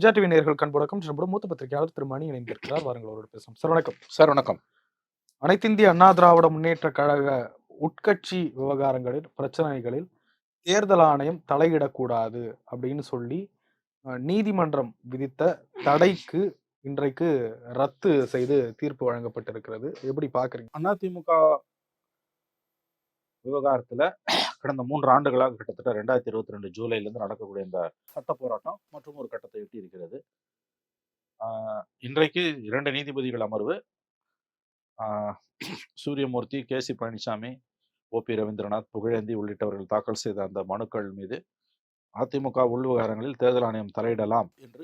Vijaya TV நேயர்கள் கண்புடக்கம் நம்முடைய மூத்த பத்திரிகையாளர் திரு மணி இணைந்திருக்கிறார். வாருங்கள் அவரோடு பேசும். சார் வணக்கம். சார் வணக்கம். அனைத்திந்திய அண்ணா திராவிட முன்னேற்ற கழக உட்கட்சி விவகாரங்களில் பிரச்சனைகளில் தேர்தல் ஆணையம் தலையிடக்கூடாது அப்படின்னு சொல்லி நீதிமன்றம் விதித்த தடைக்கு இன்றைக்கு ரத்து செய்து தீர்ப்பு வழங்கப்பட்டிருக்கிறது. எப்படி பாக்குறீங்க? அதிமுக விவகாரத்துல கடந்த 3 ஆண்டுகளாக கிட்டத்தட்ட 2022 ஜூலைல இருந்து நடக்கக்கூடிய இந்த சட்ட போராட்டம் மற்றும் ஒரு கட்டத்தை எட்டி இருக்கிறது. இன்றைக்கு 2 நீதிபதிகள் அமர்வு, சூரியமூர்த்தி, கே.சி. பழனிசாமி, ஓ.பி. ரவீந்திரநாத், புகழேந்தி உள்ளிட்டவர்கள் தாக்கல் செய்த அந்த மனுக்கள் மீது அதிமுக உள் விவகாரங்களில் தேர்தல் ஆணையம் தலையிடலாம் என்று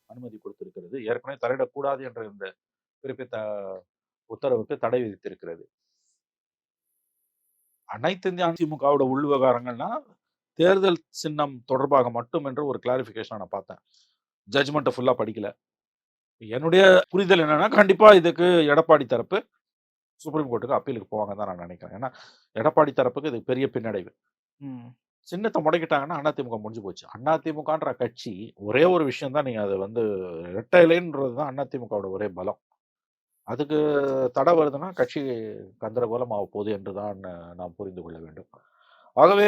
அனுமதி கொடுத்திருக்கிறது. ஏற்கனவே தலையிடக்கூடாது என்ற இந்த குறிப்பிட்ட உத்தரவுக்கு தடை விதித்திருக்கிறது. அனைத்து இந்திய அதிமுகவோட உள் விவகாரங்கள்னா தேர்தல் சின்னம் தொடர்பாக மட்டும் என்று ஒரு கிளாரிபிகேஷன் நான் பார்த்தேன். ஜட்ஜ்மெண்ட்டை ஃபுல்லா படிக்கல. என்னுடைய புரிதல் என்னன்னா, கண்டிப்பா இதுக்கு எடப்பாடி தரப்பு சுப்ரீம் கோர்ட்டுக்கு அப்பீலுக்கு போவாங்க தான் நான் நினைக்கிறேன். ஏன்னா எடப்பாடி தரப்புக்கு இது பெரிய பின்னடைவு. சின்னத்தை முடக்கிட்டாங்கன்னா அதிமுக முடிஞ்சு போச்சு. அதிமுகன்ற கட்சி ஒரே ஒரு விஷயம் தான், நீங்க அதை இரட்டை இலைன்றது தான் அதிமுகவோட ஒரே பலம். அதுக்கு தடை வருதுன்னா கட்சி கந்தரகோலம் ஆக போகுது என்றுதான் நாம் புரிந்து கொள்ள வேண்டும். ஆகவே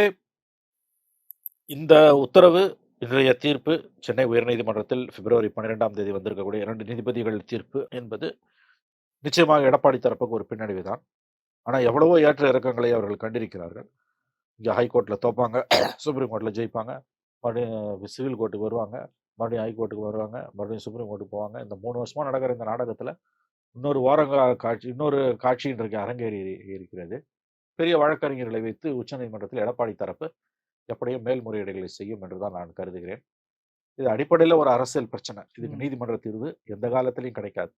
இந்த உத்தரவு, இன்றைய தீர்ப்பு சென்னை உயர்நீதிமன்றத்தில் பிப்ரவரி 12ஆம் தேதி வந்திருக்கக்கூடிய 2 நீதிபதிகள் தீர்ப்பு என்பது நிச்சயமாக எடப்பாடி தரப்புக்கு ஒரு பின்னடைவு தான். ஆனால் எவ்வளவோ ஏற்ற இறக்கங்களை அவர்கள் கண்டிருக்கிறார்கள். இங்கே ஹைகோர்ட்டில் தோப்பாங்க, சுப்ரீம் கோர்ட்டில் ஜெயிப்பாங்க, மறுபடியும் சிவில் கோர்ட்டுக்கு வருவாங்க, மறுபடியும் ஹைகோர்ட்டுக்கு வருவாங்க, மறுபடியும் சுப்ரீம் கோர்ட்டுக்கு போவாங்க. இந்த 3 வருஷமாக நடக்கிற இந்த நாடகத்தில் இன்னொரு காட்சி இன்றைக்கு அரங்கேறி இருக்கிறது. பெரிய வழக்கறிஞர்களை வைத்து உச்சநீதிமன்றத்தில் எடப்பாடி தரப்பு எப்படியும் மேல்முறையீடுகளை செய்யும் என்றுதான் நான் கருதுகிறேன். இது அடிப்படையில் ஒரு அரசியல் பிரச்சனை. இதுக்கு நீதிமன்ற தீர்வு எந்த காலத்திலையும் கிடைக்காது.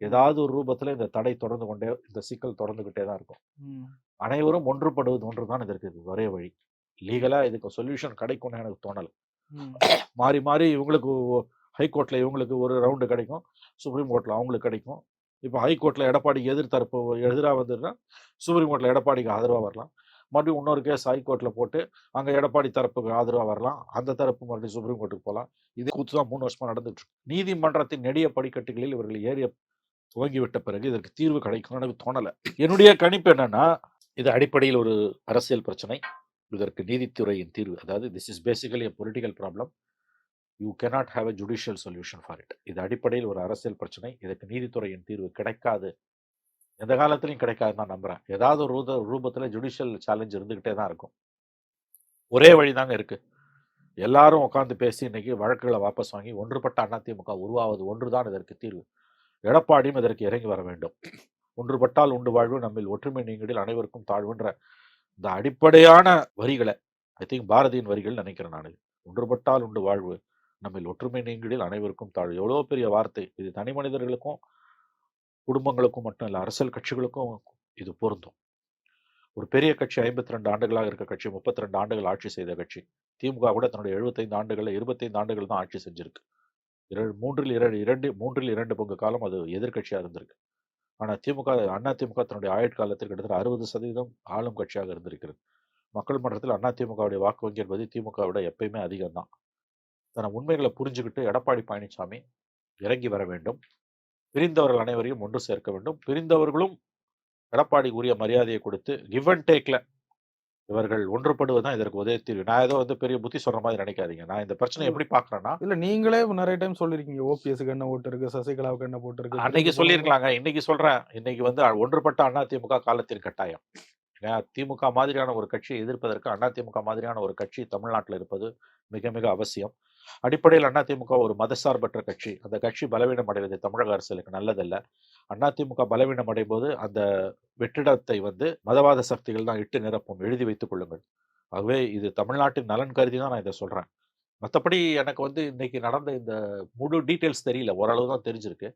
ஏதாவது ஒரு ரூபத்தில் இந்த தடை தொடர்ந்து கொண்டே, இந்த சிக்கல் தொடர்ந்துகிட்டே தான் இருக்கும். அனைவரும் ஒன்றுபடுவது ஒன்றுதான் இதற்கு ஒரே வழி. லீகலா இதுக்கு சொல்யூஷன் கிடைக்கும்னு எனக்கு தோணலை. மாறி மாறி இவங்களுக்கு ஹைகோர்ட்ல இவங்களுக்கு ஒரு ரவுண்டு கிடைக்கும், சுப்ரீம் கோர்ட்ல அவங்களுக்கு கிடைக்கும். இப்போ ஹைகோர்ட்ல எடப்பாடிக்கு எதிராக வந்துருன்னா சுப்ரீம் கோர்ட்ல எடப்பாடிக்கு ஆதரவாக வரலாம். மறுபடியும் இன்னொரு கேஸ் ஹைகோர்ட்ல போட்டு அங்கே எடப்பாடி தரப்புக்கு ஆதரவாக வரலாம், அந்த தரப்பு மறுபடியும் சுப்ரீம் கோர்ட்டுக்கு போகலாம். இதே கூத்து தான் 3 வருஷமா நடந்துட்டு இருக்கு. நீதிமன்றத்தின் நெடிய படிக்கட்டுகளில் இவர்கள் ஏறிய துவங்கிவிட்ட பிறகு இதற்கு தீர்வு கிடைக்கும்னு எனக்கு தோணலை. என்னுடைய கணிப்பு என்னன்னா, இது அடிப்படையில் ஒரு அரசியல் பிரச்சனை. இதற்கு நீதித்துறையின் தீர்வு, அதாவது this is basically a political problem. You cannot have a judicial solution for it. இது அடிப்படையில் ஒரு அரசியல் பிரச்சனை. இதற்கு நீதித்துறையின் தீர்வு கிடைக்காது, எந்த காலத்திலையும் கிடைக்காதுன்னு நான் நம்புறேன். ஏதாவது ஒரு ரூபத்தில் ஜுடிஷியல் சேலஞ்ச் இருந்துகிட்டே தான் இருக்கும். ஒரே வழிதாங்க இருக்கு, எல்லாரும் உட்காந்து பேசி இன்னைக்கு வழக்குகளை வாபஸ் வாங்கி ஒன்றுபட்ட அதிமுக உருவாவது ஒன்றுதான் இதற்கு தீர்வு. எடப்பாடியும் இதற்கு இறங்கி வர வேண்டும். ஒன்றுபட்டால் உண்டு வாழ்வு, நம்மில் ஒற்றுமை நீங்கிடில் அனைவருக்கும் தாழ்வுன்ற இந்த அடிப்படையான வரிகளை, ஐ திங்க் பாரதியின் வரிகள் நினைக்கிறேன் நான். ஒன்றுபட்டால் உண்டு வாழ்வு, நம்மில் ஒற்றுமை நீங்கிடில் அனைவருக்கும் தாழ்வு. எவ்வளோ பெரிய வார்த்தை இது! தனி மனிதர்களுக்கும் குடும்பங்களுக்கும் மட்டும் இல்லை, அரசியல் கட்சிகளுக்கும் இது பொருந்தும். ஒரு பெரிய கட்சி, 52 ஆண்டுகளாக இருக்க கட்சி, 32 ஆண்டுகள் ஆட்சி செய்த கட்சி. திமுக கூட தன்னுடைய 75 ஆண்டுகளில் 25 ஆண்டுகள் தான் ஆட்சி செஞ்சிருக்கு. மூன்றில் இரண்டு பங்கு காலம் அது எதிர்கட்சியாக இருந்திருக்கு. ஆனால் அதிமுக தன்னுடைய ஆயுட்காலத்தில் கிட்டத்தட்ட 60% ஆளும் கட்சியாக இருந்திருக்கிறது. மக்கள் மன்றத்தில் அதிமுகவுடைய வாக்கு வங்கி என்பது திமுக விட எப்பயுமே அதிகம் தான். தன உண்மைகளை புரிஞ்சுக்கிட்டு எடப்பாடி பழனிசாமி இறங்கி வர வேண்டும். பிரிந்தவர்கள் அனைவரையும் ஒன்று சேர்க்க வேண்டும். பிரிந்தவர்களும் எடப்பாடி உரிய மரியாதையை கொடுத்து கிவ் அண்ட் டேக்ல இவர்கள் ஒன்றுபடுவதுதான் இதற்கு உதய தீர்வு. நான் ஏதோ பெரிய புத்தி சொல்ற மாதிரி நினைக்காதீங்க. நான் இந்த பிரச்சனை எப்படி பாக்குறேன்னா, இல்ல நீங்களே நிறைய டைம் சொல்லிருக்கீங்க, ஓபிஎஸ்க்கு என்ன ஓட்டு இருக்கு, சசிகலாவுக்கு என்ன போட்டு இருக்கு. அன்னைக்கு சொல்லியிருக்கலாங்க, இன்னைக்கு சொல்றேன். இன்னைக்கு ஒன்றுபட்ட அதிமுக காலத்தின் கட்டாயம். திமுக மாதிரியான ஒரு கட்சியை எதிர்ப்பதற்கு அதிமுக மாதிரியான ஒரு கட்சி தமிழ்நாட்டில் இருப்பது மிக மிக அவசியம். அடிப்படையில் அதிமுக ஒரு மதசார்பற்ற கட்சி. அந்த கட்சி பலவீனம் அடைவது தமிழக அரசுக்கு நல்லதல்ல. அதிமுக பலவீனம் அடையும் போது அந்த வெற்றிடத்தை மதவாத சக்திகள் தான் இட்டு நிரப்பும், எழுதி வைத்துக் கொள்ளுங்கள். ஆகவே இது தமிழ்நாட்டின் நலன் கருதி தான் நான் இதை சொல்றேன். மற்றபடி எனக்கு இன்னைக்கு நடந்த இந்த முழு டீட்டெயில்ஸ் தெரியல, ஓரளவு தான் தெரிஞ்சிருக்கு.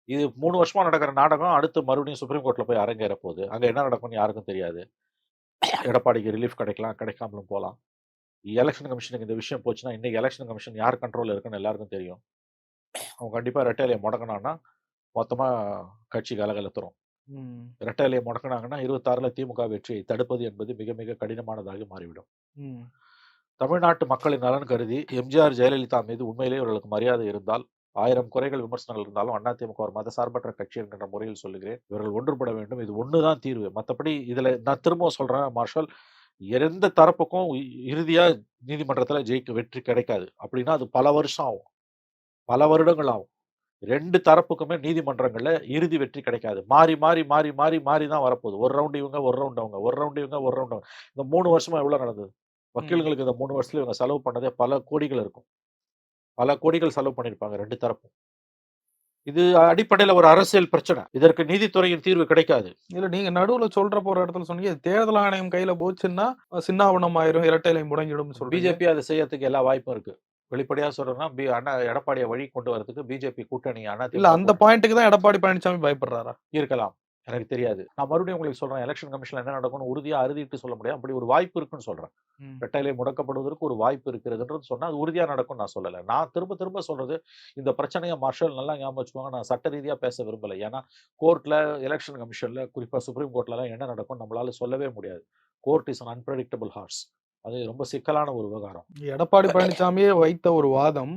இது 3 வருஷமா நடக்கிற நாடகம் அடுத்து மறுபடியும் சுப்ரீம் கோர்ட்ல போய் அரங்கேற போகுது. அங்க என்ன நடக்கும்னு யாருக்கும் தெரியாது. எடப்பாடிக்கு ரிலீஃப் கிடைக்கலாம், கிடைக்காமலும் போகலாம். எலெக்ஷன் கமிஷனுக்கு இந்த விஷயம் போச்சுன்னா, இன்னைக்கு எலெக்ஷன் கமிஷன் யார் கண்ட்ரோல் இருக்குன்னு எல்லாருக்கும் தெரியும். அவங்க கண்டிப்பா ரெட்டையிலையை முடக்கினான்னா மொத்தமா கட்சி கலகலத்துறோம். ரெட்டையிலையை முடக்கினாங்கன்னா 26ல திமுக வெற்றியை தடுப்பது என்பது மிக மிக கடினமானதாக மாறிவிடும். தமிழ்நாட்டு மக்களின் நலன் கருதி எம்ஜிஆர் ஜெயலலிதா மீது உண்மையிலேயே இவர்களுக்கு மரியாதை இருந்தால் 1000 குறைகள் விமர்சனங்கள் இருந்தாலும் அதிமுக ஒரு மதசார்பற்ற கட்சி என்கின்ற முறையில் சொல்லுகிறேன். இவர்கள் ஒன்றுபட வேண்டும். இது ஒண்ணுதான் தீர்வு. மற்றபடி இதுல நான் திரும்பவும் சொல்றேன் மார்ஷல், எந்த தரப்புக்கும் இறுதியா நீதிமன்றத்துல வெற்றி கிடைக்காது. அப்படின்னா அது பல வருஷம் ஆகும், பல வருடங்கள் ஆகும். 2 தரப்புக்குமே நீதிமன்றங்கள்ல இறுதி வெற்றி கிடைக்காது. மாறி மாறி மாறி மாறி மாறி தான் வரப்போகுது. ஒரு ரவுண்ட் இவங்க, ஒரு ரவுண்ட் அவங்க, ஒரு ரவுண்ட் இவங்க, ஒரு ரவுண்ட் அவங்க. இந்த 3 வருஷமா எவ்வளவு நடந்தது? வக்கீல்களுக்கு இந்த 3 வருஷத்துல இவங்க செலவு பண்ணதே பல கோடிகள் இருக்கும். பல கோடிகள் செலவு பண்ணியிருப்பாங்க 2 தரப்பும். இது அடிப்படையில ஒரு அரசியல் பிரச்சனை. இதற்கு நீதித்துறையின் தீர்வு கிடைக்காது. இல்ல நீங்க நடுவுல சொல்றப்ப ஒரு இடத்துல சொன்னீங்க, தேர்தல் ஆணையம் கையில போச்சுன்னா சின்னாபனம் ஆயிரும், இரட்டை இலை முடங்கிடும் சொல்றீங்க. பிஜேபி அதை செய்யறதுக்கு எல்லா வாய்ப்பும் இருக்கு. வெளிப்படையா சொல்றேன்னா அண்ணா எடப்பாடியை வழி கொண்டு வரதுக்கு பிஜேபி கூட்டணி இல்ல அந்த பாயிண்ட்டுக்கு தான் எடப்பாடி பழனிசாமி பயப்படுறாரா? இருக்கலாம், எனக்கு தெரியாது. நான் மறுபடியும் உங்களுக்கு சொல்றேன், எலெக்ஷன் கமிஷன்ல என்ன நடக்கும்னு உறுதியா அறுதிட்டு சொல்ல முடியாது. அப்படி ஒரு வாய்ப்பு இருக்குன்னு சொல்றேன். இரட்டைலை முடக்கப்படுவதற்கு ஒரு வாய்ப்பு இருக்கிறதுன்றது சொன்னா அது உறுதியா நடக்கும் நான் சொல்லல. நான் திரும்ப திரும்ப சொல்றது, இந்த பிரச்சனையை மார்ஷல் நல்லா ஞாபகம் வச்சுக்கோங்க. நான் சட்ட ரீதியா பேச விரும்பல. ஏன்னா கோர்ட்ல, எலெக்ஷன் கமிஷன்ல, குறிப்பா சுப்ரீம் கோர்ட்ல எல்லாம் என்ன நடக்கும் நம்மளால சொல்லவே முடியாது. Court is an unpredictable horse. அது ரொம்ப சிக்கலான ஒரு விவகாரம். எடப்பாடி பழனிசாமியே வைத்த ஒரு வாதம்,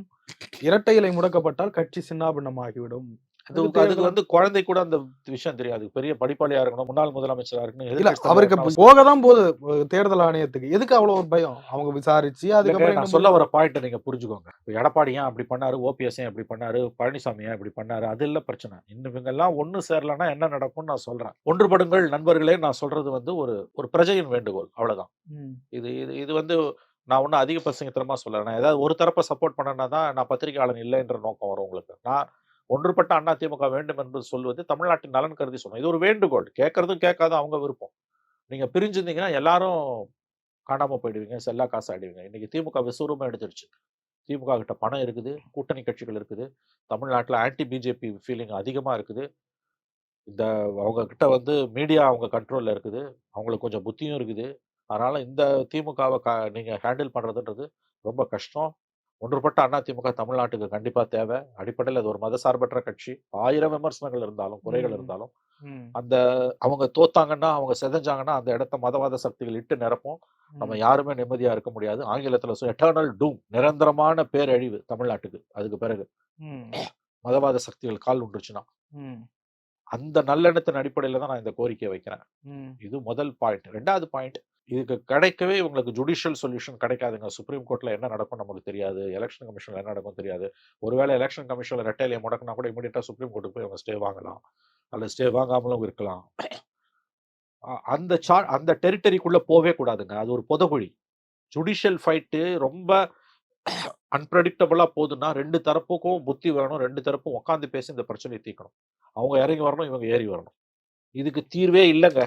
இரட்டை இலை முடக்கப்பட்டால் கட்சி சின்னாபின்னம் ஆகிவிடும். அதுக்கு குழந்தை கூட அந்த விஷயம் தெரியாது. பெரிய படிப்பாளியா இருக்கணும், முன்னாள் முதலமைச்சரா இருக்கணும். அவருக்கு போகதான் போது தேர்தல் ஆணையத்துக்கு. எதுக்கு அவ்வளவு ஒரு பயம்? அவங்க விசாரிச்சு அதுக்கப்புறம் நான் சொல்ல வர பாயிண்ட் நீங்க புரிஞ்சுக்கோங்க. எடப்பாடி ஏன் அப்படி பண்ணாரு, ஓபிஎஸ் ஏன் அப்படி பண்ணாரு, பழனிசாமி ஏன் இப்படி பண்ணாரு, அது இல்ல பிரச்சனை. இவங்க எல்லாம் ஒண்ணு சேரலன்னா என்ன நடக்கும்னு நான் சொல்றேன். ஒன்றுபடுங்கள் நண்பர்களே. நான் சொல்றது ஒரு பிரஜையின் வேண்டுகோள், அவ்வளவுதான். இது இது நான் ஒன்னும் அதிக பிரசங்கத்தனமா சொல்லல. நான் ஏதாவது ஒரு தரப்பை சப்போர்ட் பண்ணனா தான் நான் பத்திரிகையாளன் இல்லைன்ற நோக்கம் வரும் உங்களுக்கு. நான் ஒன்றுபட்ட அதிமுக வேண்டும் என்று சொல்வது தமிழ்நாட்டின் நலன் கருதி சொன்னோம். இது ஒரு வேண்டுகோள். கேட்கறதும் கேட்காதும் அவங்க விருப்பம். நீங்க பிரிஞ்சிருந்தீங்கன்னா எல்லாரும் காணாம போயிடுவீங்க, செல்லா காசு ஆயிடுவீங்க. இன்னைக்கு திமுக விசுவரூபம் எடுத்துருச்சு. திமுக கிட்ட பணம் இருக்குது, கூட்டணி கட்சிகள் இருக்குது, தமிழ்நாட்டில் ஆன்டி பிஜேபி ஃபீலிங் அதிகமா இருக்குது. இந்த அவங்க கிட்ட மீடியா அவங்க கண்ட்ரோல்ல இருக்குது, அவங்களுக்கு கொஞ்சம் புத்தியும் இருக்குது. அதனால இந்த திமுகவை நீங்க ஹேண்டில் பண்றதுன்றது ரொம்ப கஷ்டம். ஒன்றுபட்ட அதிமுக தமிழ்நாட்டுக்கு கண்டிப்பா தேவை. அடிப்படையில் அது ஒரு மதசார்பற்ற கட்சி. 1000 விமர்சனங்கள் இருந்தாலும், குறைகள் இருந்தாலும், அந்த அவங்க தோத்தாங்கன்னா, அவங்க செதஞ்சாங்கன்னா அந்த இடத்த மதவாத சக்திகள் இட்டு நிரப்பும். நம்ம யாருமே நிம்மதியா இருக்க முடியாது. ஆங்கிலத்துல எட்டர்னல் டூம், நிரந்தரமான பேரழிவு தமிழ்நாட்டுக்கு. அதுக்கு பிறகு மதவாத சக்திகள் கால் உண்டுச்சுன்னா, அந்த நல்லெண்ணத்தின் அடிப்படையில தான் நான் இந்த கோரிக்கையை வைக்கிறேன். இது முதல் பாயிண்ட். 2வது பாயிண்ட், இதுக்கு கிடைக்கவே இவங்களுக்கு ஜுடிஷியல் சொல்யூஷன் கிடைக்காதுங்க. சுப்ரீம் கோர்ட்ல என்ன நடக்கும் நமக்கு தெரியாது, எலெக்ஷன் கமிஷன்ல என்ன நடக்கும் தெரியாது. ஒருவேளை எலெக்ஷன் கமிஷன்ல ரெட்டையிலே முடக்கினா கூட இமீடியட்டா சுப்ரீம் கோர்ட்டுக்கு போய் அவங்க ஸ்டே வாங்கலாம், அல்லது ஸ்டே வாங்காமலும் இருக்கலாம். அந்த டெரிட்டரிக்குள்ள போவே கூடாதுங்க. அது ஒரு பொதகுழி. ஜுடிஷியல் ஃபைட்டு ரொம்ப அன்பிரடிக்டபிளா போகுதுன்னா 2 தரப்புக்கும் புத்தி வரணும். 2 தரப்பும் உட்காந்து பேசி இந்த பிரச்சனையை தீர்க்கணும். அவங்க இறங்கி வரணும், இவங்க ஏறி வரணும். இதுக்கு தீர்வே இல்லைங்க.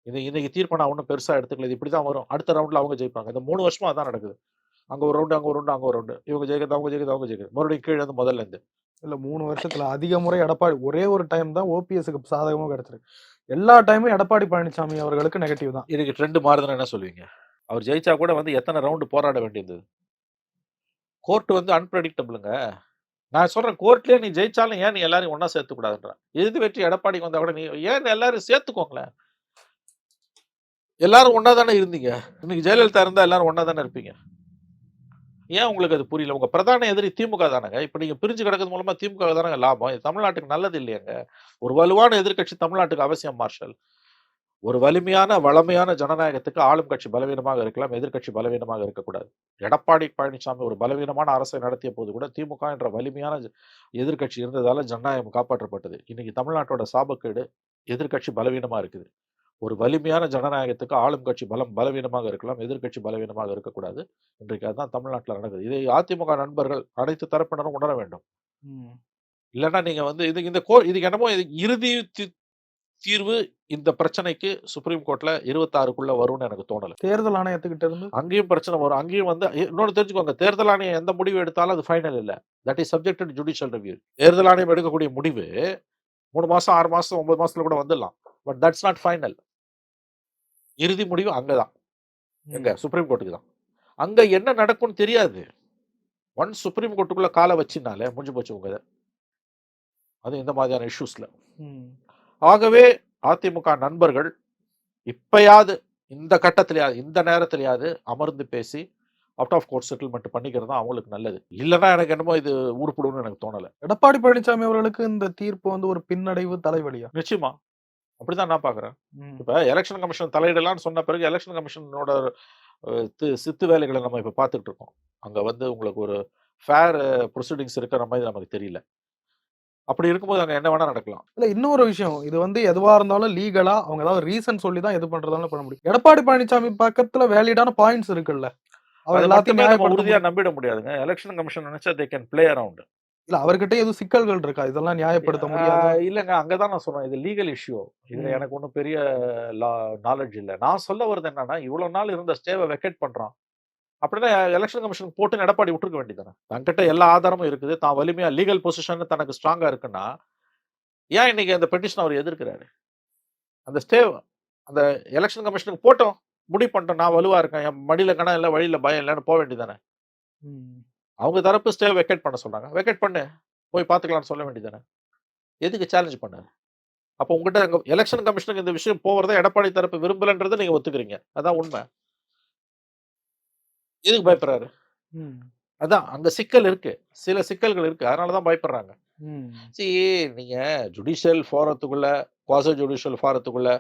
இன்னைக்கு தீர்ப்பை நான் ஒன்றும் பெருசா எடுத்துக்கல. இது இப்படிதான் வரும். அடுத்த ரவுண்ட்ல அவங்க ஜெயிப்பாங்க. இந்த 3 வருஷமா அதான் நடக்குது. அங்க ஒரு ரவுண்டு, அங்க ஒரு ரவுண்டு, அங்க ஒரு ரவுண்டு. இவங்க ஜெயிக்கிறது, அவங்க ஜெயிக்கிறது, அவங்க ஜெயிக்கிறது. மறுபடியும் கீழே இருந்து முதல்ல இருந்து. இல்ல 3 வருஷத்துல அதிக முறை எடப்பாடி ஒரே ஒரு டைம் தான் ஓபிஎஸ்க்கு சாதகமா கிடைச்சிருக்கு. எல்லா டைமும் எடப்பாடி பழனிசாமி அவர்களுக்கு நெகட்டிவ் தான். இதுக்கு ட்ரெண்ட் மாறுதுன்னு என்ன சொல்லுவீங்க? அவர் ஜெயிச்சா கூட எத்தனை ரவுண்டு போராட வேண்டியது? கோர்ட் அன்பிரடிக்டபிளுங்க. நான் சொல்றேன், கோர்ட்லயே நீ ஜெயிச்சாலும் ஏன் நீ எல்லாரும் ஒன்னா சேர்த்து கூடாதுன்ற. இறுதி வெற்றி எடப்பாடிக்கு வந்தா கூட நீ ஏன் எல்லாரும் சேர்த்துக்கோங்களேன். எல்லாரும் ஒன்னா தானே இருந்தீங்க. இன்னைக்கு ஜெயலலிதா இருந்தா எல்லாரும் ஒன்னா தானே இருப்பீங்க. ஏன் உங்களுக்கு அது புரியல? உங்க பிரதான எதிரி திமுக தானங்க. இப்ப நீங்க பிரிஞ்சு கிடக்கிறது மூலமா திமுக தானங்க லாபம். இது தமிழ்நாட்டுக்கு நல்லது இல்லையாங்க. ஒரு வலுவான எதிர்கட்சி தமிழ்நாட்டுக்கு அவசியம் மார்ஷல். ஒரு வலிமையான வளமையான ஜனநாயகத்துக்கு ஆளும் கட்சி பலவீனமாக இருக்கலாம், எதிர்கட்சி பலவீனமாக இருக்கக்கூடாது. எடப்பாடி பழனிசாமி ஒரு பலவீனமான அரசை நடத்திய போது கூட திமுக என்ற வலிமையான எதிர்கட்சி இருந்ததால ஜனநாயகம் காப்பாற்றப்பட்டது. இன்னைக்கு தமிழ்நாட்டோட சாபக்கேடு எதிர்கட்சி பலவீனமா இருக்குது. ஒரு வலிமையான ஜனநாயகத்துக்கு ஆளும் கட்சி பலவீனமாக இருக்கலாம், எதிர்கட்சி பலவீனமாக இருக்கக்கூடாது. இன்றைக்கு அதுதான் தமிழ்நாட்டில் நடக்குது. இதை அதிமுக நண்பர்கள் அனைத்து தரப்பினரும் உணர வேண்டும். இல்லைன்னா நீங்க இதுக்கு என்னமோ இறுதி தீர்வு இந்த பிரச்சனைக்கு சுப்ரீம் கோர்ட்ல 26க்குள்ள வரும்னு எனக்கு தோணல. தேர்தல் ஆணையத்துக்கிட்ட இருந்து அங்கேயும் பிரச்சனை வரும். அங்கேயும் இன்னொன்று தெரிஞ்சுக்கோங்க, தேர்தல் ஆணையம் எந்த முடிவு எடுத்தாலும் அது ஃபைனல் இல்ல. That is subjected judicial review. தேர்தல் ஆணையம் எடுக்கக்கூடிய முடிவு 3 மாசம், 6 மாசம், 9 மாசத்துல கூட வந்துடலாம். But that's not final. இறுதி முடிவு அங்கதான், எங்க சுப்ரீம் கோர்ட்டுக்கு தான். அங்க என்ன நடக்கும்னு தெரியாது. ஒன்ஸ் சுப்ரீம் கோர்ட்டுக்குள்ள காலை வச்சினாலே முடிஞ்சு போச்சு உங்க. அது இந்த மாதிரியான இஷ்யூஸ்ல. ஆகவே அதிமுக நண்பர்கள் இப்பயாவது இந்த கட்டத்திலேயாவது, இந்த நேரத்திலேயாவது அமர்ந்து பேசி அவுட் ஆஃப் கோர்ட் செட்டில்மெண்ட் பண்ணிக்கிறது தான் அவங்களுக்கு நல்லது. இல்லைன்னா எனக்கு என்னமோ இது உருப்படும்னு எனக்கு தோணலை. எடப்பாடி பழனிசாமி அவர்களுக்கு இந்த தீர்ப்பு வந்து ஒரு பின்னடைவு, தலைவலியா? நிச்சயமா அப்படிதான் நான் பார்க்குறேன். ம். இப்போ எலெக்ஷன் கமிஷன் தலையிடலாம்னு சொன்ன பிறகு எலெக்ஷன் கமிஷனோட சித்து வேலைகளை நம்ம இப்போ பார்த்துட்டு இருக்கோம். அங்கே வந்து உங்களுக்கு ஒரு ஃபேர் ப்ரொசீடிங்ஸ் இருக்கிற மாதிரி நமக்கு தெரியல. அப்படி இருக்கும்போது அங்கே என்ன வேணா நடக்கலாம். இல்ல இன்னொரு விஷயம், இது வந்து எதுவா இருந்தாலும் லீகலா அவங்க ஏதாவது ரீசன் சொல்லி தான் எது பண்றதாலும் பண்ண முடியும். எடப்பாடி பழனிசாமி பக்கத்துல வேலிடான பாயிண்ட்ஸ் இருக்குல்ல, அவர் அது எல்லாத்தையும் மட்டுமே நம்ம நியாயப்படுத்த உறுதியா முடியும். நம்பிட முடியாதுங்க. எலெக்ஷன் கமிஷன் நினைச்சா தே கேன் பிளே அரவுண்ட். இல்ல அவர்கிட்ட எதுவும் சிக்கல்கள் இருக்கா? இதெல்லாம் நியாயப்படுத்த முடியாது. இல்லைங்க, அங்கதான் நான் சொல்றேன், இது லீகல் இஷ்யூ. இதுல எனக்கு ஒன்றும் பெரிய நாலேஜ் இல்லை. நான் சொல்ல வர்றது என்னன்னா, இவ்வளவு நாள் இருந்த ஸ்டேவை வெக்கேட் பண்றான் அப்படின்னா எலெக்ஷன் கமிஷன் போட்டு எடப்பாடி விட்டுருக்க வேண்டியதானே. தன்கிட்ட எல்லா ஆதாரமும் இருக்குது, தான் வலிமையா லீகல் பொசிஷன் தனக்கு ஸ்ட்ராங்கா இருக்குன்னா ஏன் இன்னைக்கு அந்த பெட்டிஷன் அவர் எதிர்க்கிறாரு? அந்த ஸ்டே அந்த எலெக்ஷன் கமிஷனுக்கு போட்டோம், முடிவு பண்ணிட்டோம், நான் வலுவா இருக்கேன், என் மடியில கணம் இல்லை, வழியில பயம் இல்லைன்னு போக வேண்டியதானே. ம். அவங்க தரப்பு ஸ்டே வெக்கேட் பண்ண சொல்றாங்க, வெக்கேட் பண்ணு, போய் பார்த்துக்கலாம்னு சொல்ல வேண்டியதானே. எதுக்கு சேலஞ்ச் பண்ணாரு? அப்போ உங்ககிட்ட எலெக்ஷன் கமிஷனுக்கு இந்த விஷயம் போகிறத எடப்பாடி தரப்பு விரும்பலன்றதை நீங்க ஒத்துக்கிறீங்க, அதான் உண்மை. எதுக்கு பயப்படுறாரு? ம். அதான் அங்க சிக்கல் இருக்கு, சில சிக்கல்கள் இருக்கு, அதனாலதான் பயப்படுறாங்க. ம். நீங்க ஜுடிஷியல் ஃபாரத்துக்குள்ள, குவாசி ஜுடிஷியல் ஃபாரத்துக்குள்ள,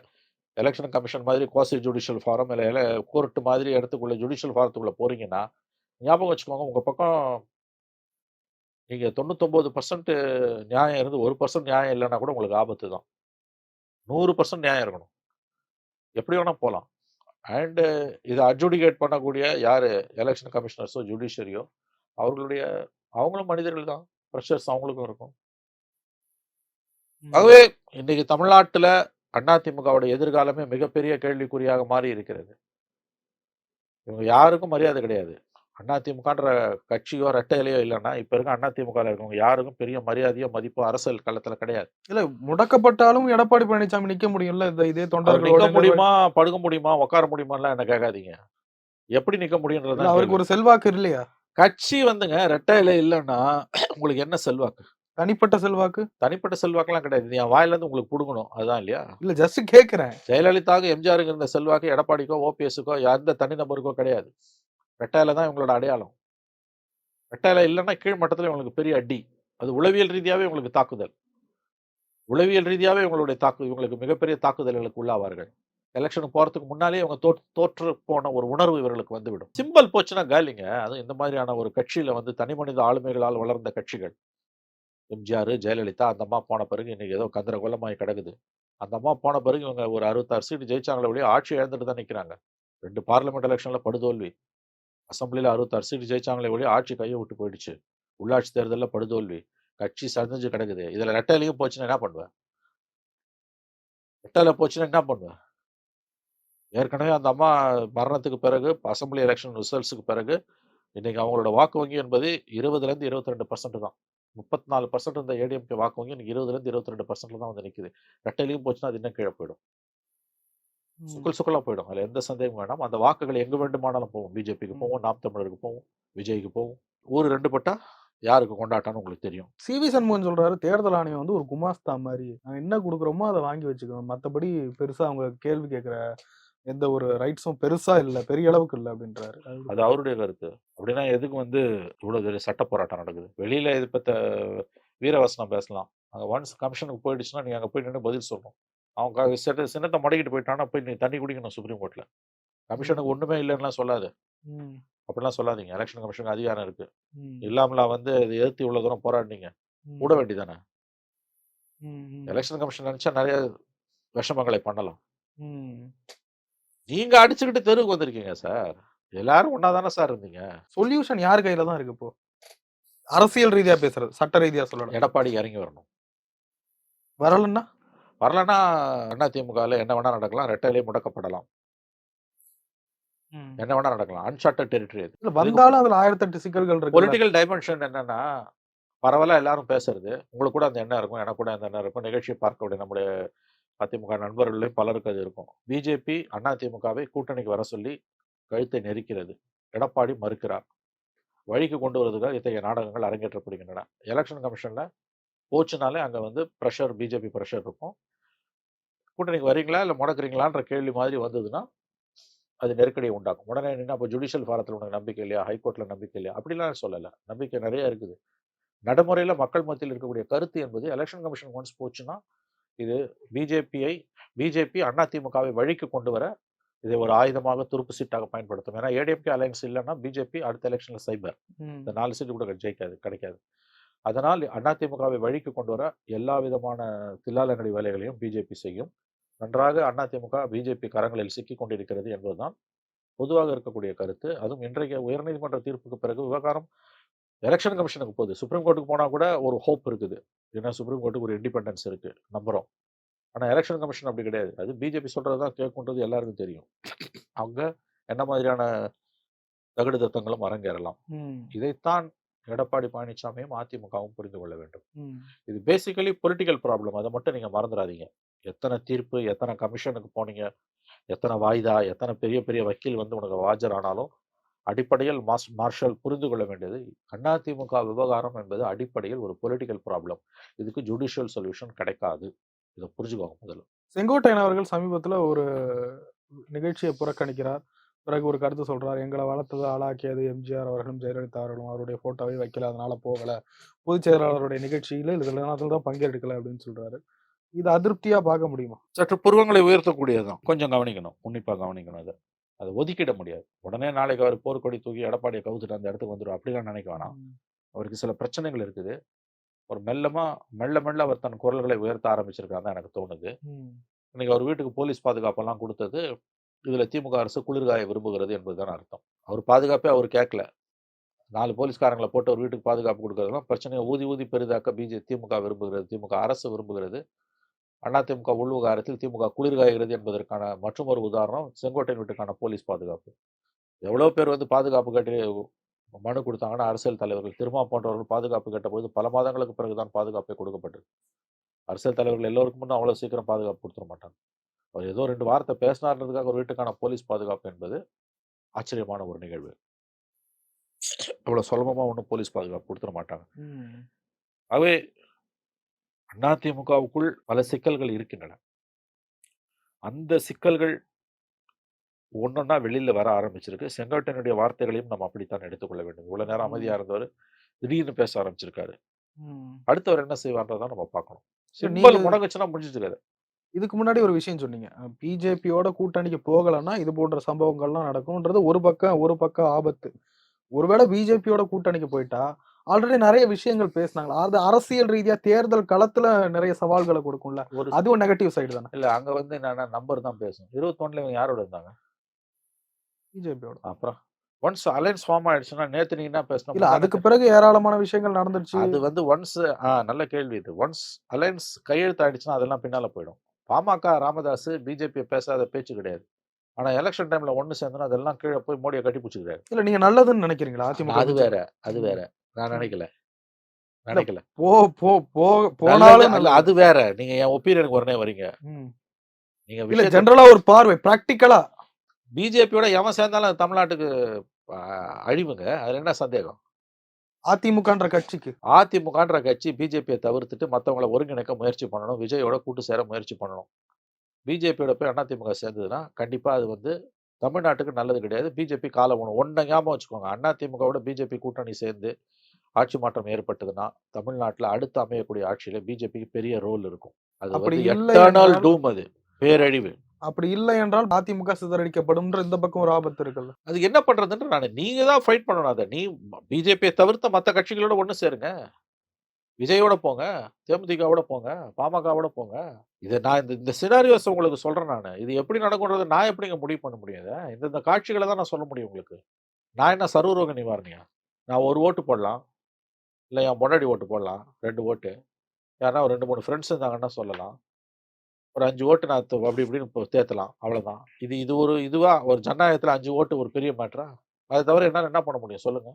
எலெக்ஷன் கமிஷன் மாதிரி குவாசி ஜுடிஷியல் ஃபாரம் இல்லை கோர்ட் மாதிரி இடத்துக்குள்ள ஜுடிஷியல் ஃபாரத்துக்குள்ள போறீங்கன்னா ஞாபகம் வச்சுக்கோங்க, உங்க பக்கம் நீங்க 99% நியாயம் இருந்து 1% நியாயம் இல்லைன்னா கூட உங்களுக்கு ஆபத்து தான். 100% நியாயம் இருக்கணும், எப்படி வேணா போகலாம். அண்ட் இதை அட்ஜுடிகேட் பண்ணக்கூடிய யாரு எலெக்ஷன் கமிஷனர்ஸோ ஜுடிஷியரியோ அவங்களும் மனிதர்கள் தான், ப்ரெஷர்ஸ் அவங்களுக்கும் இருக்கும். ஆகவே இன்னைக்கு தமிழ்நாட்டுல அதிமுகவோட எதிர்காலமே மிகப்பெரிய கேள்விக்குறியாக மாறி இருக்கிறது. இவங்க யாருக்கும் மரியாதை கிடையாது. அதிமுகன்ற கட்சியோ ரெட்டை இலையோ இல்லைன்னா இப்ப இருக்க அதிமுக இருக்கவங்க யாருக்கும் பெரிய மரியாதையோ மதிப்போ அரசியல் களத்துல கிடையாது. இல்ல முடக்கப்பட்டாலும் எடப்பாடி பழனிசாமி நிக்க முடியும்ல, இதே நிக்க தொண்டர்களோட முடியுமா, படுக்க முடியுமா, உட்கார முடியுமாலாம் என்ன கேட்காதீங்க. எப்படி நிக்க முடியுன்றது அவருக்கு ஒரு செல்வாக்கு இல்லையா? கட்சி வந்துங்க ரெட்டை இலை இல்லைன்னா உங்களுக்கு என்ன செல்வாக்கு? தனிப்பட்ட செல்வாக்கு? தனிப்பட்ட செல்வாக்கெல்லாம் கிடையாது. என் வாயில இருந்து உங்களுக்கு கொடுக்கணும், அதுதான் இல்லையா? இல்ல ஜஸ்ட் கேக்குறேன். ஜெயலலிதாவுக்கு எம்ஜிஆருக்கு இருந்த செல்வாக்கு எடப்பாடிக்கோ ஓபிஎஸ்க்கோ எந்த தனிநபருக்கோ கிடையாது. ரெட்டையில தான் இவங்களோட அடையாளம். ரெட்டையில இல்லைன்னா கீழ் மட்டத்தில் இவங்களுக்கு பெரிய அடி. அது உளவியல் ரீதியாவே உங்களுக்கு தாக்குதல். உளவியல் ரீதியாவே இவங்களுக்கு மிகப்பெரிய தாக்குதல்களுக்கு உள்ளாவார்கள். எலெக்ஷனுக்கு போறதுக்கு முன்னாலே இவங்க தோற்று போன ஒரு உணர்வு இவர்களுக்கு வந்துவிடும். சிம்பல் போச்சுன்னா காலிங்க. அதுவும் இந்த மாதிரியான ஒரு கட்சியில வந்து தனி மனித ஆளுமைகளால் வளர்ந்த கட்சிகள், எம்ஜிஆர், ஜெயலலிதா, அந்த அம்மா போன பிறகு இன்னைக்கு ஏதோ கந்தரகோலமாய் கிடக்குது. அந்த அம்மா போன பிறகு இவங்க ஒரு 66 சீட்டு ஜெயிச்சாங்களே ஒழிய ஆட்சி இழந்துட்டு தான் நிற்கிறாங்க. 2 பார்லிமெண்ட் எலெக்ஷன்ல படுதோல்வி, அசம்பிளியில் 66 சீட்டு ஜெயிச்சாங்களே ஒழிய ஆட்சி கையை விட்டு போயிடுச்சு. உள்ளாட்சி தேர்தலில் படுதோல்வி, கட்சி சரிஞ்சு கிடக்குது. இதுல ரெட்டையிலையும் போச்சுன்னா என்ன பண்ணுவேன்? ரெட்டையில போச்சுன்னா என்ன பண்ணுவேன்? ஏற்கனவே அந்த அம்மா மரணத்துக்கு பிறகு அசம்பிளி எலெக்ஷன் ரிசல்ட்ஸுக்கு பிறகு இன்னைக்கு அவங்களோட வாக்கு வங்கி என்பது 20லேருந்து 22% தான். 34% இருந்த ஏடிஎம்கே வாக்கு வங்கி இன்னைக்கு 20லேருந்து 22% தான் வந்து நிற்குது. ரெட்டையிலையும் போச்சுன்னா அது இன்னும் கீழே போயிடும், சுக்கலா போயிடும். அதுல எந்த சந்தேகம் வேண்டாம். அந்த வாக்குகள் எங்க வேண்டுமானாலும் போகும். பிஜேபிக்கு போகும், நாம் தமிழருக்கு போகும், விஜய்க்கு போகும். ஊர் 2 பட்டா யாருக்கு கொண்டாட்டான்னு உங்களுக்கு தெரியும். சிவி சண்முகன் சொல்றாரு, தேர்தல் ஆணையம் வந்து ஒரு குமாஸ்தா மாதிரி, நாங்க என்ன கொடுக்குறோமோ அதை வாங்கி வச்சுக்கணும், மத்தபடி பெருசா அவங்க கேள்வி கேட்கிற எந்த ஒரு ரைட்ஸும் பெருசா இல்ல, பெரிய அளவுக்கு இல்ல அப்படின்றாரு. அது அவருடைய கருத்து. அப்படின்னா எதுக்கு வந்து இவ்வளவு பெரிய சட்ட போராட்டம் நடக்குது? வெளியில இது பத்த வீரவசனம் பேசலாம். அங்க ஒன்ஸ் கமிஷனுக்கு போயிடுச்சுன்னா நீங்க அங்க போய் நின்று பதில் சொல்லணும். அவங்க சின்னத்தை மடக்கிட்டு போயிட்டான்னா போய் நீ தண்ணி குடிக்கணும் சுப்ரீம் கோர்ட்ல. கமிஷனுக்கு ஒண்ணுமே இல்லைன்னா சொல்லாது, அப்படிலாம் சொல்லாதீங்க. எலெக்ஷன் கமிஷனுக்கு அதிகாரம் இருக்கு. இல்லாமலா வந்து இதை எதிர்த்து இவ்வளவு தூரம் போராடினீங்க, கூட வேண்டிதானே. எலெக்ஷன் கமிஷன் நினைச்சா நிறைய விஷமங்களை பண்ணலாம். நீங்க அடிச்சுக்கிட்டு தெருவுக்கு வந்திருக்கீங்க சார். எல்லாரும் ஒன்னாதானே சார் இருந்தீங்க. சொல்யூஷன் யார் கையில தான் இருக்கு இப்போ? அரசியல் ரீதியா பேசுறது, சட்ட ரீதியா சொல்லணும். எடப்பாடி இறங்கி வரணும். வரலன்னா அதிமுகவில் என்ன வேணா நடக்கலாம், ரெட்டையிலே முடக்கப்படலாம், என்ன வேணா நடக்கலாம். அன்சார்ட்டட் டெரிட்டரி அது. வந்தாலும் அதுல 1008 சிக்கல்கள் இருக்கு. பொலிட்டிக்கல் டைமென்ஷன் என்னன்னா, பரவாயில்ல எல்லாரும் பேசுறது, உங்களுக்கு கூட அந்த எண்ணம் இருக்கும், எனக்கு கூட அந்த எண்ணம் இருக்கும். நிகழ்ச்சியை பார்க்கக்கூடிய நம்முடைய அதிமுக நண்பர்களையும் பலருக்கு அது இருக்கும். பிஜேபி அதிமுகவை கூட்டணிக்கு வர சொல்லி கழுத்தை நெரிக்கிறது. எடப்பாடி மறுக்கிறார். வழிக்கு கொண்டு வருவதற்காக இத்தகைய நாடகங்கள் அரங்கேற்றப்படுகின்றன. எலெக்ஷன் கமிஷன்ல போச்சுனாலே அங்க வந்து ப்ரெஷர், பிஜேபி ப்ரெஷர் இருக்கும். கூட்டணிக்கு வரீங்களா இல்லை முடக்குறீங்களான்ற கேள்வி மாதிரி வந்ததுன்னா அது நெருக்கடியை உண்டாக்கும். உடனே நின்னா அப்போ ஜுடிஷியல் ஃபாரத்தில் உனக்கு நம்பிக்கை இல்லையா, ஹைகோர்ட்டில் நம்பிக்கை இல்லையா, அப்படிலாம் சொல்லலை. நம்பிக்கை நிறைய இருக்குது. நடைமுறையில் மக்கள் மத்தியில் இருக்கக்கூடிய கருத்து என்பது எலெக்ஷன் கமிஷன் ஒன்ஸ் போச்சுன்னா இது பிஜேபி அதிமுகவை வழிக்கு கொண்டு வர இதை ஒரு ஆயுதமாக துருப்பு சீட்டாக பயன்படுத்தும். ஏன்னா ஏடிஎம்கே அலையன்ஸ் இல்லைன்னா பிஜேபி அடுத்த எலெக்ஷன்ல சைபர் இந்த 4 சீட்டு கூட கிடைக்காது. அதனால் அதிமுகவை வழிக்கு கொண்டு வர எல்லா விதமான தில்லாலங்கடி வேலைகளையும் பிஜேபி செய்யும். நன்றாக அதிமுக பிஜேபி கரங்களில் சிக்கிக் கொண்டிருக்கிறது என்பதுதான் பொதுவாக இருக்கக்கூடிய கருத்து. அதுவும் இன்றைய உயர்நீதிமன்ற தீர்ப்புக்கு பிறகு விவகாரம் எலெக்ஷன் கமிஷனுக்கு போகுது. சுப்ரீம் கோர்ட்டுக்கு போனால் கூட ஒரு ஹோப் இருக்குது. ஏன்னா சுப்ரீம் கோர்ட்டுக்கு ஒரு இண்டிபெண்டன்ஸ் இருக்கு, நம்புறோம். ஆனால் எலெக்ஷன் கமிஷன் அப்படி கிடையாது. அது பிஜேபி சொல்றது தான் கேட்குன்றது எல்லாருக்கும் தெரியும். அவங்க என்ன மாதிரியான தகுடு தத்தங்களும் அரங்கேறலாம். இதைத்தான் எடப்பாடி பழனிசாமியும் அதிமுகவும் புரிந்து கொள்ள வேண்டும். இது பேசிக்கலி பொலிட்டிக்கல் ப்ராப்ளம். அதை மட்டும் நீங்க மறந்துடாதீங்க. எத்தனை தீர்ப்பு, எத்தனை கமிஷனுக்கு போனீங்க, எத்தனை வாய்தா, எத்தனை பெரிய பெரிய வக்கீல் வந்து உனக்கு ஆஜரானாலும் அடிப்படையில் மார்ஷல் புரிந்து கொள்ள வேண்டியது அதிமுக விவகாரம் என்பது அடிப்படையில் ஒரு பொலிட்டிக்கல் ப்ராப்ளம். இதுக்கு ஜுடிஷியல் சொல்யூஷன் கிடைக்காது. இதை புரிஞ்சுக்கோங்க. முதல்ல செங்கோட்டையன் அவர்கள் சமீபத்தில் ஒரு நிகழ்ச்சியை புறக்கணிக்கிறார். பிறகு ஒரு கருத்து சொல்றார், எங்களை வளர்த்தது ஆளாக்கியது எம்ஜிஆர் அவர்களும் ஜெயலலிதா அவர்களும், அவருடைய போட்டோவை வைக்கல, அதனால போகல, பொதுச் செயலாளருடைய நிகழ்ச்சியில இதுல தான் பங்கெடுக்கல அப்படின்னு சொல்றாரு. இது அதிருப்தியா பார்க்க முடியுமா? சற்று புருவங்களை உயர்த்தக்கூடியதுதான். கொஞ்சம் கவனிக்கணும், உன்னிப்பாக கவனிக்கணும். அதை ஒதுக்கிட முடியாது. உடனே நாளைக்கு அவர் போர்க்கொடி தூக்கி எடப்பாடியை கவுத்துட்டு அந்த இடத்துக்கு வந்துடும் அப்படிலாம் நினைக்க வேணாம். அவருக்கு சில பிரச்சனைகள் இருக்குது. ஒரு மெல்ல அவர் தன் குரல்களை உயர்த்த ஆரம்பிச்சிருக்காங்க எனக்கு தோணுது. இன்னைக்கு அவர் வீட்டுக்கு போலீஸ் பாதுகாப்பெல்லாம் கொடுத்தது இதுல திமுக அரசு குளிர்காய விரும்புகிறது என்பதுதான் அர்த்தம். அவர் பாதுகாப்பே அவர் கேட்கல. 4 போலீஸ்காரங்களை போட்டு ஒரு வீட்டுக்கு பாதுகாப்பு கொடுக்கறதுலாம் பிரச்சனையை ஊதி பெரிதாக்க திமுக விரும்புகிறது, திமுக அரசு விரும்புகிறது. அதிமுக உள்விவகாரத்தில் திமுக குளிர்காய்கிறது என்பதற்கான மற்றும் ஒரு உதாரணம் செங்கோட்டையன் வீட்டுக்கான போலீஸ் பாதுகாப்பு. எவ்வளோ பேர் வந்து பாதுகாப்பு கேட்டு மனு கொடுத்தாங்கன்னா அரசியல் தலைவர்கள், திருமா போன்றவர்கள் பாதுகாப்பு கேட்டபோது பல மாதங்களுக்கு பிறகுதான் பாதுகாப்பை கொடுக்கப்பட்டது. அரசியல் தலைவர்கள் எல்லோருக்கும் முன்னும் அவ்வளோ சீக்கிரம் பாதுகாப்பு கொடுத்துட மாட்டாங்க. அவர் ஏதோ 2 வார்த்தை பேசினார்ன்றதுக்காக ஒரு வீட்டுக்கான போலீஸ் பாதுகாப்பு என்பது ஆச்சரியமான ஒரு நிகழ்வு. அவ்வளோ சுலபமா ஒன்றும் போலீஸ் பாதுகாப்பு கொடுத்துட மாட்டாங்க. ஆகவே அதிமுகவுக்குள் பல சிக்கல்கள் இருக்கின்றன. அந்த சிக்கல்கள் ஒன்னொன்னா வெளியில வர ஆரம்பிச்சிருக்கு. செங்கோட்டையனுடைய வார்த்தைகளையும் நம்ம அப்படித்தான் எடுத்துக்கொள்ள வேண்டும். இவ்வளவு நேரம் அமைதியா இருந்தவர் திடீர்னு பேச ஆரம்பிச்சிருக்காரு. அடுத்தவர் என்ன செய்வார்ன்றதான் நம்ம பார்க்கணும். சிம்பிள் முடங்குச்சுன்னா முடிஞ்சிருக்காரு. இதுக்கு முன்னாடி ஒரு விஷயம் சொன்னீங்க, பிஜேபியோட கூட்டணிக்கு போகலன்னா இது போன்ற சம்பவங்கள்லாம் நடக்கும்ன்றது ஒரு பக்கம் ஆபத்து. ஒருவேளை பிஜேபியோட கூட்டணிக்கு போயிட்டா ஆல்ரெடி நிறைய விஷயங்கள் பேசினாங்க. அது அரசியல் ரீதியா தேர்தல் களத்துல நிறைய சவால்களை கொடுக்கும்ல, அதுவும் நெகட்டிவ் சைடு தானே. இல்ல அங்க வந்து என்னன்னா நம்பர் தான் பேசும். 21ல இவங்க யாரோட இருந்தாங்க? பிஜேபியோட. அப்புறம் ஒன்ஸ் அலைன்ஸ் ஃபார்ம் ஆயிடுச்சுன்னா நேத்து நீங்க என்ன பேசணும்? இல்ல அதுக்கு பிறகு ஏராளமான விஷயங்கள் நடந்துருச்சு. அது வந்து ஒன்ஸ் நல்ல கேள்வி இது. ஒன்ஸ் அலைன்ஸ் கையெழுத்து ஆயிடுச்சுன்னா அதெல்லாம் பின்னால போயிடும். பாமக ராமதாஸ் பிஜேபி பேசாத பேச்சு கிடையாது. ஆனா எலெக்ஷன் டைம்ல ஒண்ணு சேர்ந்தா அதெல்லாம் கீழே போய் மோடியை கட்டி பிடிச்சிக்கிறாரு. இல்ல நீங்க நல்லதுன்னு நினைக்கிறீங்களா அதிமுக? அது வேற நான் நினைக்கல. போனாலும் அது வேற. நீங்க என் ஒப்பீனியனுக்கு உடனே வரீங்க. நீங்க இல்ல ஜெனரலா ஒரு பார்வை பிராக்டிக்கலா பிஜேபியோட எவன் சேர்ந்தாலும் அது தமிழ்நாட்டுக்கு அழிவுங்க. அதுல என்ன சந்தேகம்? அதிமுகன்ற கட்சி பிஜேபியை தவிர்த்துட்டு மற்றவங்களை ஒருங்கிணைக்க முயற்சி பண்ணணும். விஜயோட கூட்டு சேர முயற்சி பண்ணணும். பிஜேபியோட போய் அதிமுக சேர்ந்ததுன்னா கண்டிப்பா அது வந்து தமிழ்நாட்டுக்கு நல்லது கிடையாது. பிஜேபி காலம் ஒன்றை ஞாபகம் வச்சுக்கோங்க. அதிமுகவோட பிஜேபி கூட்டணி சேர்ந்து ஆட்சி மாற்றம் ஏற்பட்டதுன்னா தமிழ்நாட்டில் அடுத்து அமையக்கூடிய ஆட்சியில பிஜேபிக்கு பெரிய ரோல் இருக்கும். அது வந்து எட்டர்னல் டூம், அது பேரழிவு. அப்படி இல்லை என்றால் அதிமுக சிதறடிக்கப்படும். இந்த பக்கம் ஒரு ஆபத்து இருக்குல்ல. அது என்ன பண்றதுன்னு நீங்க தான் ஃபைட் பண்ணணும். அதை நீ பிஜேபியை தவிர்த்த மற்ற கட்சிகளோட ஒண்ணு சேருங்க. விஜயோட போங்க, தேமுதிகவோட போங்க, பாமகவோட போங்க. இதை நான் இந்த சினாரியோஸ் உங்களுக்கு சொல்றேன். நான் இது எப்படி நடக்கும்ன்றது நான் எப்படிங்க முடிவு பண்ண முடியாது? இந்த காட்சிகளை தான் நான் சொல்ல முடியும் உங்களுக்கு. நான் என்ன சர்வரோக நிவாரணியா? நான் ஒரு ஓட்டு போடலாம், இல்லை என் பொண்டாடி ஓட்டு போடலாம், 2 ஓட்டு. யாருன்னா ஒரு 2-3 ஃப்ரெண்ட்ஸ் இருந்தாங்கன்னா சொல்லலாம். ஒரு 5 ஓட்டு நான் அப்படி இப்படின்னு தேர்த்தலாம். அவ்வளோதான். இதுவா ஒரு ஜனநாயகத்தில் 5 ஓட்டு ஒரு பெரிய மேட்டரா? அதை தவிர என்னால் என்ன பண்ண முடியும் சொல்லுங்க?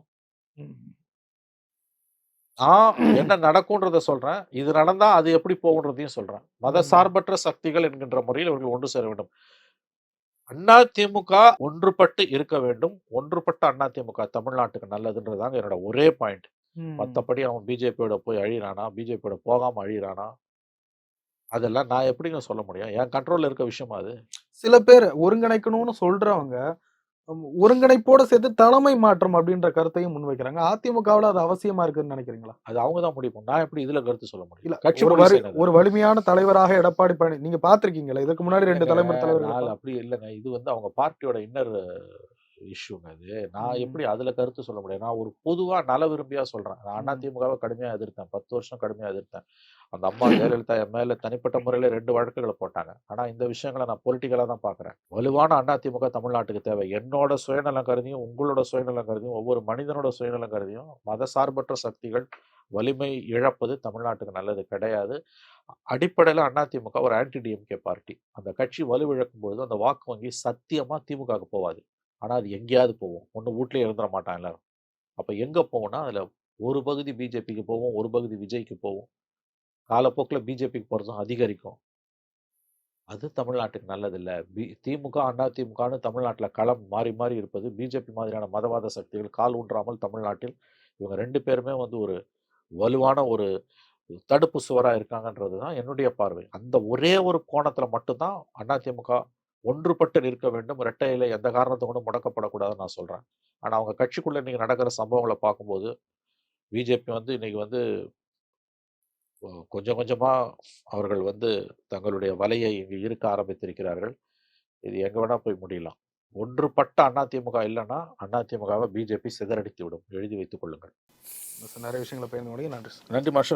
என்ன நடக்கும்ன்றத சொல்றேன். இது நடந்தா அது எப்படி போகுன்றதையும் சொல்றேன். மத சார்பற்ற சக்திகள் என்கின்ற முறையில் இவர்கள் ஒன்று சேர வேண்டும். அதிமுக ஒன்றுபட்டு இருக்க வேண்டும். ஒன்றுபட்ட அதிமுக தமிழ்நாட்டுக்கு நல்லதுன்றதாங்க என்னோட ஒரே பாயிண்ட். மற்றபடி அவன் பிஜேபியோட போய் அழிறானா, பிஜேபியோட போகாம அழிறானா, அதெல்லாம் நான் எப்படிங்க சொல்ல முடியும்? என் கண்ட்ரோல்ல இருக்க விஷயமா அது? சில பேர் ஒருங்கிணைக்கணும்னு சொல்றவங்க ஒருங்கிணைப்போட சேர்த்து தலைமை மாற்றம் அப்படின்ற கருத்தையும் முன்வைக்கிறாங்க. அதிமுகவுல அது அவசியமா இருக்குன்னு நினைக்கிறீங்களா? அது அவங்க தான் முடிவு பண்ணணும். நான் எப்படி இதுல கருத்து சொல்ல முடியும்? இல்ல கட்சி ஒரு முடிவு செய்யணும். ஒரு வலிமையான தலைவராக எடப்பாடி நீங்க பார்த்திருக்கீங்களா? இதுக்கு முன்னாடி 2 இல்லங்க, தலைமுறை தலைவர்கள் நான் அப்படி இல்லங்க. இது வந்து அவங்க பார்ட்டியோட இன்னர் இஷ்யூங்க அது. நான் ம். எப்படி அதுல கருத்து சொல்ல முடியும்? நான் ஒரு பொதுவா நல விரும்பியா சொல்றேன். நான் ம். அதிமுகவை கடுமையா எதிர்த்தேன். 10 வருஷம் கடுமையா எதிர்த்தேன். அந்த அம்மா ஜெயலலிதா என் மேல தனிப்பட்ட முறையில 2 வழக்குகள போட்டாங்க. ஆனா இந்த விஷயங்கள நான் பொலிட்டிக்கலா தான் பார்க்குறேன். வலுவான அதிமுக தமிழ்நாட்டுக்கு தேவை. என்னோட சுயநலம் கருதியும், உங்களோட சுயநலம் கருதியும், ஒவ்வொரு மனிதனோட சுயநலம் கருதியும், மதசார்பற்ற சக்திகள் வலிமை இழப்பது தமிழ்நாட்டுக்கு நல்லது கிடையாது. அடிப்படையில அதிமுக ஒரு ஆன்டி டிஎம்கே பார்ட்டி. அந்த கட்சி வலுவிழக்கும் பொழுது அந்த வாக்கு வங்கி சத்தியமா திமுகவுக்கு போவாது. ஆனா அது எங்கேயாவது போகும். ஒண்ணு வீட்லயே இருந்துற மாட்டான் எல்லாரும். அப்ப எங்க போகும்னா, அதுல ஒரு பகுதி பிஜேபிக்கு போகும், ஒரு பகுதி விஜய்க்கு போகும். காலப்போக்குல பிஜேபிக்கு போறதும் அதிகரிக்கும். அது தமிழ்நாட்டுக்கு நல்லதில்ல. திமுக, அதிமுகன்னு தமிழ்நாட்டுல களம் மாறி மாறி இருப்பது பிஜேபி மாதிரியான மதவாத சக்திகள் கால் ஊன்றாமல் தமிழ்நாட்டில் இவங்க 2 பேருமே வந்து ஒரு வலுவான ஒரு தடுப்பு சுவரா இருக்காங்கன்றது தான் என்னுடைய பார்வை. அந்த ஒரே ஒரு கோணத்துல மட்டும் தான் அதிமுக ஒன்றுபட்டு நிற்க வேண்டும். இரட்டை இலை எந்த காரணத்த கொண்டும் முடக்கப்படக்கூடாதுன்னு நான் சொல்றேன். ஆனா அவங்க கட்சிக்குள்ள இன்னைக்கு நடக்கிற சம்பவங்கள பார்க்கும்போது, பிஜேபி வந்து இன்னைக்கு வந்து கொஞ்சம் கொஞ்சமா அவர்கள் வந்து தங்களுடைய வலையை இங்கு இறுக்க ஆரம்பித்திருக்கிறார்கள். இது எங்க வேணா போய் முடியலாம். ஒன்றுபட்ட அதிமுக இல்லன்னா, அதிமுகவை பிஜேபி சிதறடித்து விடும். எழுதி வைத்துக் கொள்ளுங்கள். நிறைய விஷயங்கள பகிர்ந்து கொண்டீங்க. நன்றி சார். நன்றி மாஸ்டர்.